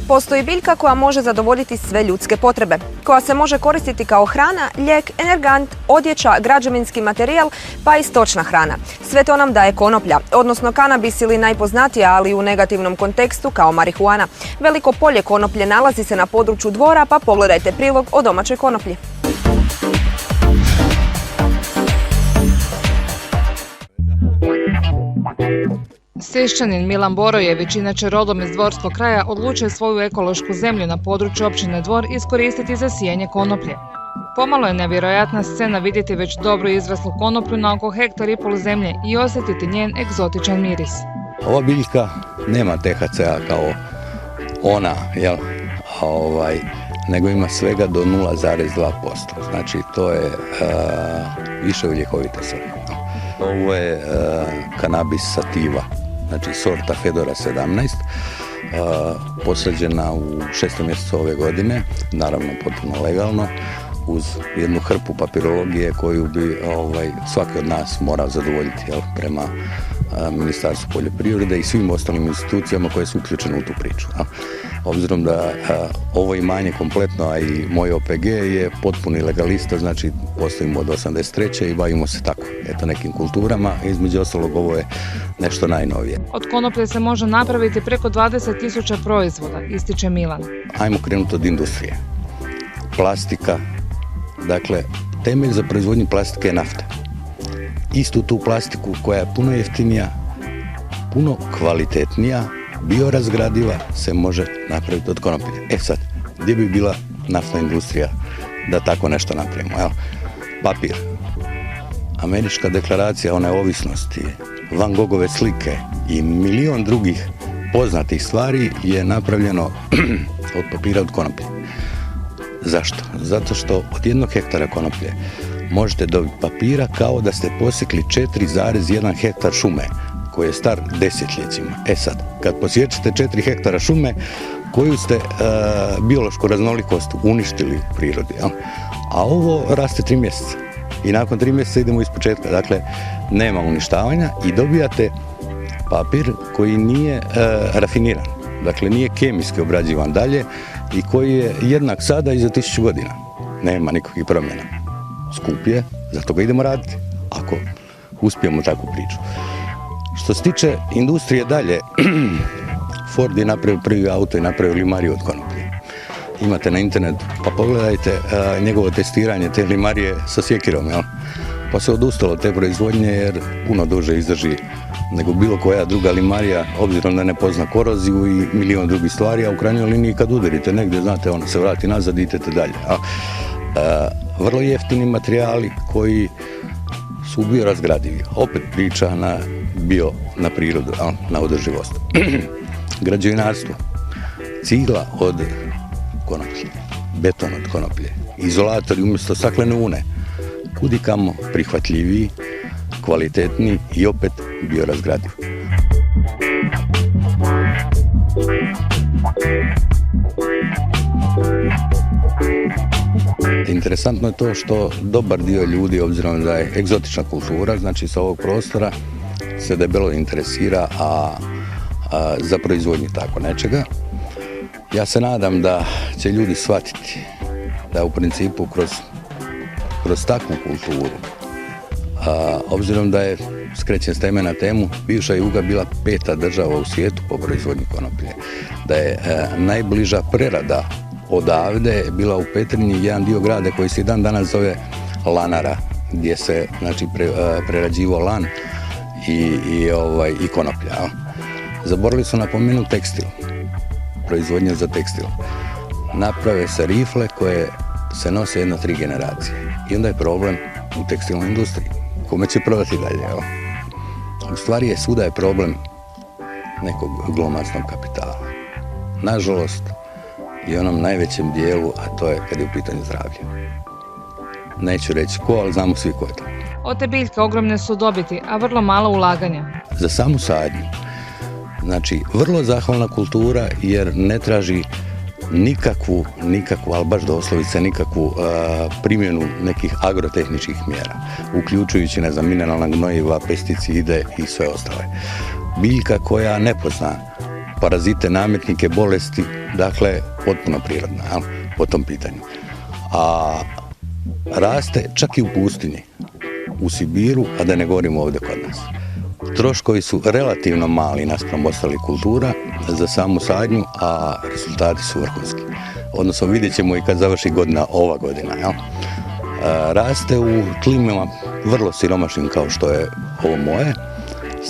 Postoji biljka koja može zadovoljiti sve ljudske potrebe, koja se može koristiti kao hrana, lijek, energant, odjeća, građevinski materijal, pa i stočna hrana. Sve to nam daje konoplja, odnosno kanabis ili najpoznatija, ali u negativnom kontekstu kao marihuana. Veliko polje konoplje nalazi se na području Dvora, pa pogledajte prilog o domaćoj konoplji. Sešćanin Milan Borojević, inače rodom iz dvorskog kraja, odlučio svoju ekološku zemlju na području općine Dvor iskoristiti za sijanje konoplje. Pomalo je nevjerojatna scena vidjeti već dobro izraslu konoplju na oko 1,5 ha zemlje i osjetiti njen egzotičan miris. Ova biljka nema THC-a kao ona, nego ima svega do 0,2%. Znači to je više u ljekovite svrhe. Ovo je kanabis sativa, znači sorta Fedora 17, posađena u 6. mjesecu ove godine, naravno potpuno legalno, uz jednu hrpu papirologije koju bi svaki od nas morao zadovoljiti prema Ministarstvu poljoprivrede i svim ostalim institucijama koje su uključene u tu priču. Obzirom da ovo imanje kompletno, a i moj OPG je potpuni legalista, znači postojimo od 83. i bavimo se tako, nekim kulturama. Između ostalog, ovo je nešto najnovije. Od konoplje se može napraviti preko 20.000 proizvoda, ističe Milan. Ajmo krenuti od industrije. Plastika, dakle, temelj za proizvodnju plastike je nafta. Istu tu plastiku koja je puno jeftinija, puno kvalitetnija, biorazgradiva se može napraviti od konoplje. Sad, gdje bi bila naftna industrija da tako nešto napravimo? Papir, američka deklaracija o neovisnosti, Van Gogove slike i milion drugih poznatih stvari je napravljeno od papira od konoplje. Zašto? Zato što od 1 hektara konoplje možete dobiti papira kao da ste posjekli 4,1 hektar šume koji je star desetljećima. Sad, kad posjećete 4 hektara šume, koju ste biološku raznolikost uništili u prirodi, a ovo raste 3 mjeseca. I nakon 3 mjeseca idemo iz početka. Dakle, nema uništavanja i dobijate papir koji nije rafiniran. Dakle, nije kemijski obrađivan dalje i koji je jednak sada i za 1000 godina. Nema nikakvih promjena. Skup je, zato ga idemo raditi, ako uspijemo takvu priču. Što se tiče industrije dalje, Ford je napravio prvi auto i napravio limariju od konoplje. Imate na internetu, pa pogledajte njegovo testiranje te limarije sa sjekirom, pa se odustalo od te proizvodnje jer puno duže izdrži nego bilo koja druga limarija, obzirom da ne pozna koroziju i milion drugih stvari, a u krajnjoj liniji kad udarite negdje, znate, ono se vrati nazad i idete dalje. Vrlo jeftini materijali koji su biorazgradivi. Opet priča na prirodu, na održivost. Građevinarstvo, cigla od konoplje, beton od konoplje, izolatori umjesto staklene vune, kudikamo prihvatljiviji, kvalitetniji i opet biorazgradivi. Interesantno je to što dobar dio ljudi, obzirom da je egzotična kultura, znači sa ovog prostora, se debelo interesira za proizvodnju tako nečega. Ja se nadam da će ljudi shvatiti da u principu kroz takvu kulturu, obzirom da je, skrećem s teme na temu, bivša Juga bila 5. država u svijetu po proizvodnji konoplje, da je najbliža prerada odavde bila u Petrinji, jedan dio grada koji se i dan danas zove Lanara, gdje se prerađivao lan i konoplja. Zaboravili su napomenuti tekstil, proizvodnja za tekstil. Naprave se rifle koje se nose 3 generacije. I onda je problem u tekstilnoj industriji. Kome će prodati dalje? U stvari svuda je problem nekog glomaznog kapitala. Nažalost, i onom najvećem dijelu, a to je kad je u pitanju zdravlje. Neću reći ko, ali znamo svi ko je to. Od te biljke ogromne su dobiti, a vrlo malo ulaganja. Za samu sadnju. Znači, vrlo zahvalna kultura jer ne traži nikakvu, ali baš doslovice, nikakvu primjenu nekih agrotehničkih mjera, uključujući, mineralna gnojiva, pesticide i sve ostale. Biljka koja ne pozna parazite, nametnike, bolesti, dakle, potpuno prirodna, jel, po tom pitanju. A raste čak i u pustinji, u Sibiru, a da ne govorimo ovdje kod nas. Troškovi su relativno mali naspram ostalih kultura za samu sadnju, a rezultati su vrhunski. Odnosno vidjet ćemo i kad završi ova godina. Jel? Raste u tlimima vrlo siromašnim kao što je ovo moje,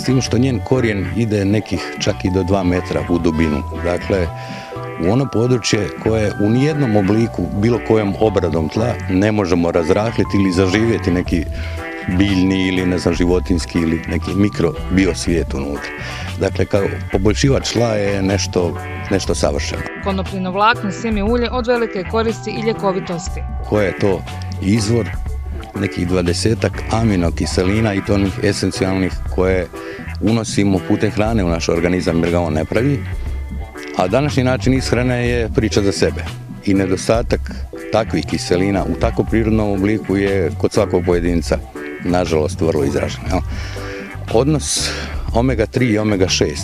s tim što njen korijen ide nekih čak i do 2 metra u dubinu. Dakle, u ono područje koje u nijednom obliku, bilo kojom obradom tla ne možemo razrahliti ili zaživjeti neki biljni ili ne znam životinski ili neki mikrobiosvijet unutra. Dakle, kao poboljšivač tla je nešto savršeno. Konopljino vlakno, sjeme ulje od velike koristi i ljekovitosti. Koje je to izvor nekih 20-ak aminokiselina i to onih esencijalnih koje unosimo putem hrane u naš organizam jer ga on ne pravi. A današnji način ishrane je priča za sebe. I nedostatak takvih kiselina u tako prirodnom obliku je kod svakog pojedinca nažalost vrlo izražen. Jel? Odnos omega-3 i omega-6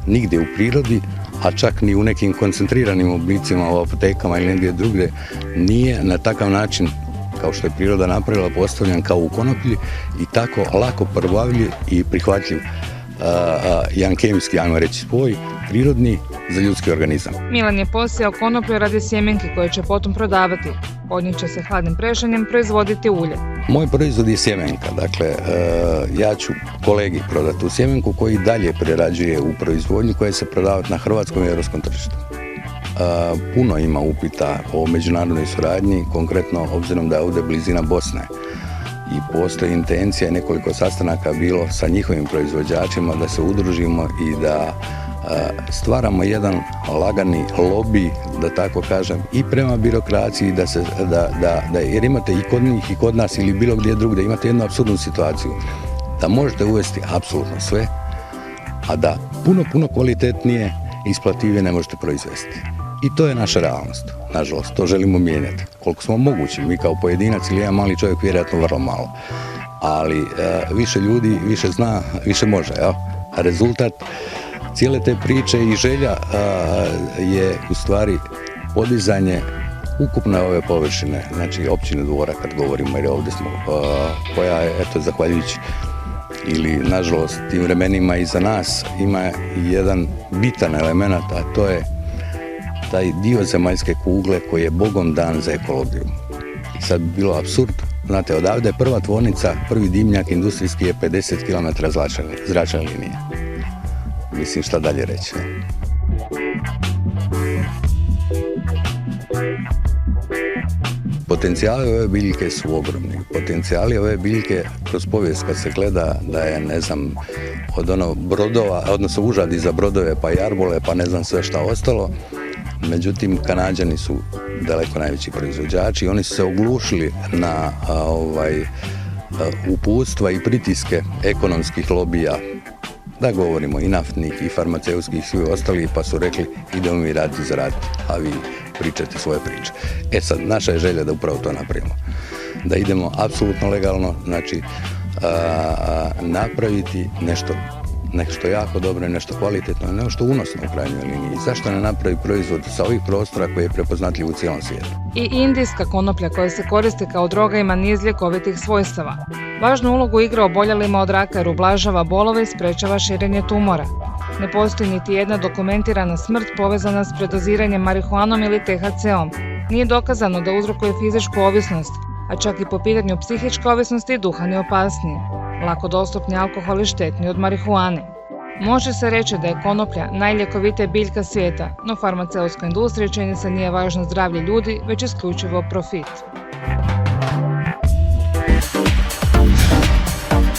nigdje u prirodi, a čak ni u nekim koncentriranim oblicima u apotekama ili negdje drugdje nije na takav način kao što je priroda napravila postavljen kao u konoplji i tako lako probavljiv i prihvatljiv jedan kemijski, ajmo reći, spoj, prirodni za ljudski organizam. Milan je posijao konoplju radi sjemenki koje će potom prodavati. Od njih će se hladnim prešanjem proizvoditi ulje. Moj proizvod je sjemenka, dakle ja ću kolegi prodati tu sjemenku koji dalje prerađuje u proizvodnju koja se prodavati na hrvatskom i europskom tržištu. Puno ima upita o međunarodnoj suradnji, konkretno obzirom da je ovdje blizina Bosne. I postoji intencija, nekoliko sastanaka bilo sa njihovim proizvođačima da se udružimo i da stvaramo jedan lagani lobby, da tako kažem, i prema birokraciji, jer imate i kod njih i kod nas ili bilo gdje drugdje, imate jednu apsurdnu situaciju, da možete uvesti apsolutno sve, a da puno kvalitetnije i isplativije ne možete proizvesti. I to je naša realnost. Nažalost, to želimo mijenjati. Koliko smo mogući, mi kao pojedinac ili jedan mali čovjek vjerojatno vrlo malo. Ali više ljudi, više zna, više može. Jel? A rezultat cijele te priče i želja je u stvari podizanje ukupne ove površine, znači općine Dvora kad govorimo, jer ovdje smo, koja je, eto, zahvaljujući ili nažalost tim vremenima iza nas ima jedan bitan element, a to je taj dio zemaljske kugle koji je Bogom dan za ekologiju. I sad bi bilo apsurd, znate, odavde je prva tvornica, prvi dimnjak industrijski je 50 km zračne linije. Mislim, šta dalje reći. Potencijali ove biljke su ogromni. Potencijali ove biljke kroz povijest kad se gleda da je, ne znam, od brodova, odnosno užadi za brodove pa jarbole pa ne znam sve šta ostalo. Međutim, Kanađani su daleko najveći proizvođači i oni su se oglušili na uputstva i pritiske ekonomskih lobija, da govorimo i naftnih i farmaceutskih i svi ostali, pa su rekli idemo mi raditi zaraditi, a vi pričate svoje priče. E sad, naša je želja da upravo to napravimo. Da idemo apsolutno legalno, znači napraviti nešto jako dobro i nešto kvalitetno, nešto unosno u krajnjoj liniji. Zašto ne napravi proizvod sa ovih prostora koji je prepoznatljiv u cijelom svijetu? I indijska konoplja koja se koristi kao droga ima niz ljekovitih svojstava. Važnu ulogu igra oboljelima od raka jer ublažava bolove i sprečava širenje tumora. Ne postoji niti jedna dokumentirana smrt povezana s predoziranjem marihuanom ili THC-om. Nije dokazano da uzrokuje fizičku ovisnost, a čak i po pitanju psihičke ovisnosti duhan je opasniji. Lako dostupni alkohol je štetniji od marihuane. Može se reći da je konoplja najljekovitija biljka svijeta, no farmaceutskoj industriji čini se nije važno zdravlje ljudi, već isključivo profit.